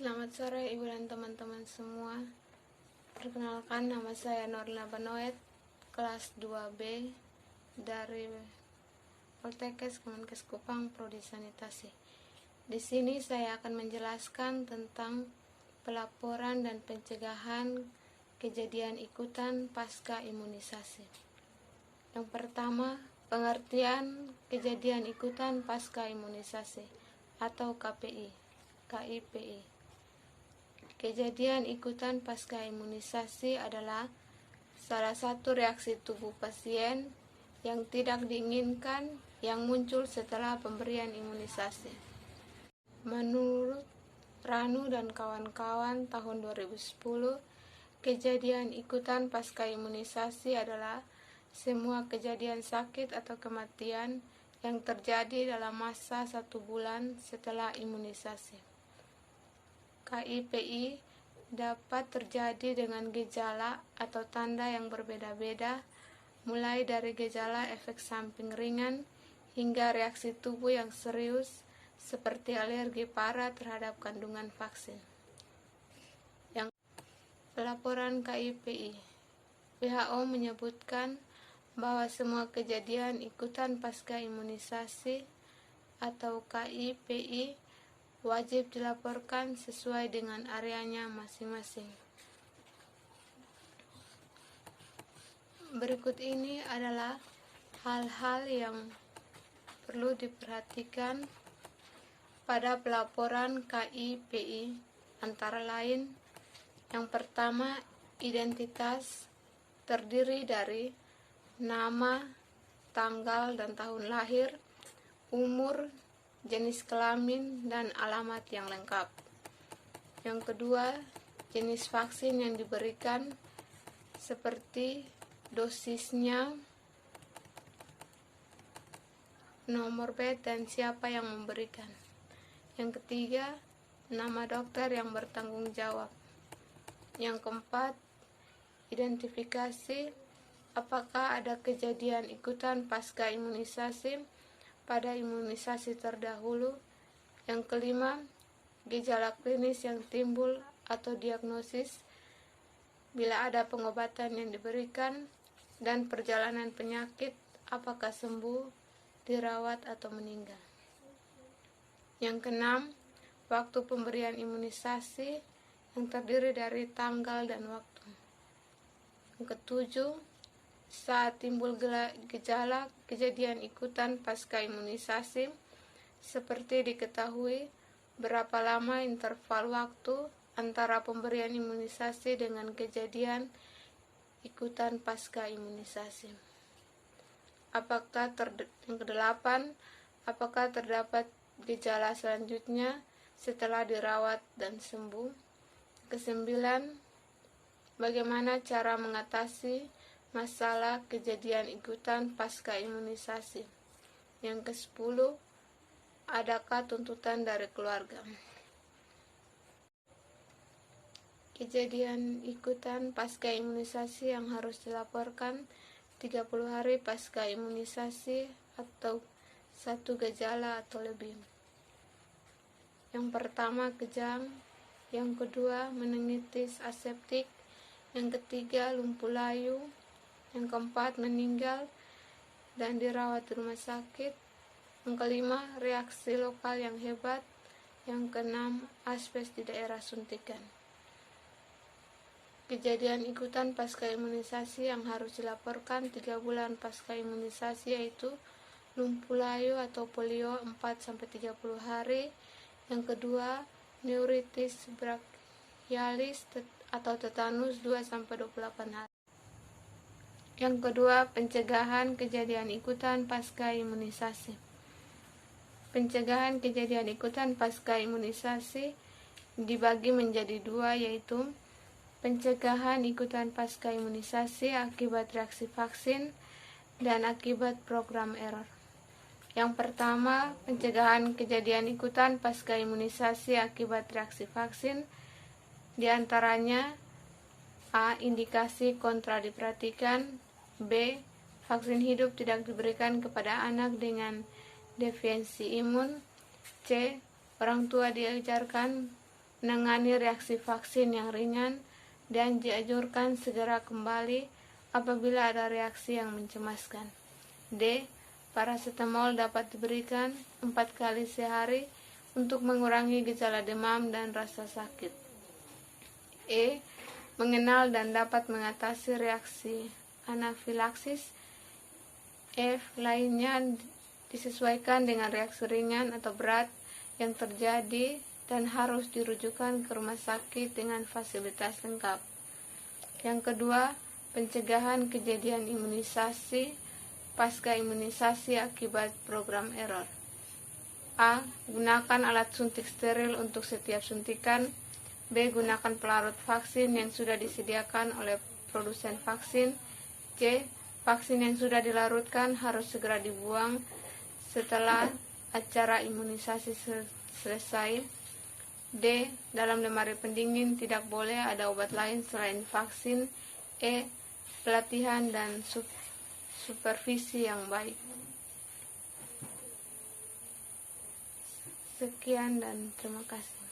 Selamat sore Ibu dan teman-teman semua. Perkenalkan, nama saya Norlina Banoet, kelas 2B dari Poltekkes Kemenkes Kupang Prodi Sanitasi. Di sini saya akan menjelaskan tentang pelaporan dan pencegahan kejadian ikutan pasca imunisasi. Yang pertama, pengertian kejadian ikutan pasca imunisasi atau KIPI. Kejadian ikutan pasca imunisasi adalah salah satu reaksi tubuh pasien yang tidak diinginkan yang muncul setelah pemberian imunisasi. Menurut Ranu dan kawan-kawan tahun 2010, kejadian ikutan pasca imunisasi adalah semua kejadian sakit atau kematian yang terjadi dalam masa 1 bulan setelah imunisasi. KIPI dapat terjadi dengan gejala atau tanda yang berbeda-beda, mulai dari gejala efek samping ringan hingga reaksi tubuh yang serius seperti alergi parah terhadap kandungan vaksin. Yang pelaporan KIPI, WHO menyebutkan bahwa semua kejadian ikutan pasca imunisasi atau KIPI wajib dilaporkan sesuai dengan areanya masing-masing. Berikut ini adalah hal-hal yang perlu diperhatikan pada pelaporan KIPI, antara lain: yang pertama, identitas terdiri dari nama, tanggal dan tahun lahir, umur, jenis kelamin, dan alamat yang lengkap. Yang kedua, jenis vaksin yang diberikan seperti dosisnya, nomor bed, dan siapa yang memberikan. Yang ketiga, nama dokter yang bertanggung jawab. Yang keempat, identifikasi apakah ada kejadian ikutan pasca imunisasi pada imunisasi terdahulu. Yang kelima, gejala klinis yang timbul atau diagnosis bila ada pengobatan yang diberikan, dan perjalanan penyakit apakah sembuh, dirawat, atau meninggal. Yang keenam, waktu pemberian imunisasi yang terdiri dari tanggal dan waktu. Yang ketujuh, saat timbul gejala kejadian ikutan pasca imunisasi, seperti diketahui berapa lama interval waktu antara pemberian imunisasi dengan kejadian ikutan pasca imunisasi. Yang kedelapan, apakah terdapat gejala selanjutnya setelah dirawat dan sembuh. Kesembilan, bagaimana cara mengatasi masalah kejadian ikutan pasca imunisasi. Yang ke-10, adakah tuntutan dari keluarga. Kejadian ikutan pasca imunisasi yang harus dilaporkan 30 hari pasca imunisasi atau 1 gejala atau lebih. Yang pertama, kejang. Yang kedua, meningitis aseptik. Yang ketiga, lumpuh layu. Yang keempat, meninggal dan dirawat di rumah sakit. Yang kelima, reaksi lokal yang hebat. Yang keenam, aspes di daerah suntikan. Kejadian ikutan pasca imunisasi yang harus dilaporkan 3 bulan pasca imunisasi yaitu lumpuh layu atau polio 4-30 hari. Yang kedua, neuritis brachialis atau tetanus 2-28 hari. Yang kedua, pencegahan kejadian ikutan pasca imunisasi. Pencegahan kejadian ikutan pasca imunisasi dibagi menjadi 2, yaitu pencegahan ikutan pasca imunisasi akibat reaksi vaksin dan akibat program error. Yang pertama, pencegahan kejadian ikutan pasca imunisasi akibat reaksi vaksin, diantaranya: A. Indikasi kontra diperhatikan. B. Vaksin hidup tidak diberikan kepada anak dengan defensi imun. C. Orang tua diajarkan menangani reaksi vaksin yang ringan dan dianjurkan segera kembali apabila ada reaksi yang mencemaskan. D. Paracetamol dapat diberikan 4 kali sehari untuk mengurangi gejala demam dan rasa sakit. E. Mengenal dan dapat mengatasi reaksi anafilaksis. F. Lainnya disesuaikan dengan reaksi ringan atau berat yang terjadi dan harus dirujukan ke rumah sakit dengan fasilitas lengkap. Yang kedua, pencegahan kejadian imunisasi pasca imunisasi akibat program error. A. Gunakan alat suntik steril untuk setiap suntikan. B. Gunakan pelarut vaksin yang sudah disediakan oleh produsen vaksin. C. Vaksin yang sudah dilarutkan harus segera dibuang setelah acara imunisasi selesai. D. Dalam lemari pendingin tidak boleh ada obat lain selain vaksin. E. Pelatihan dan supervisi yang baik. Sekian dan terima kasih.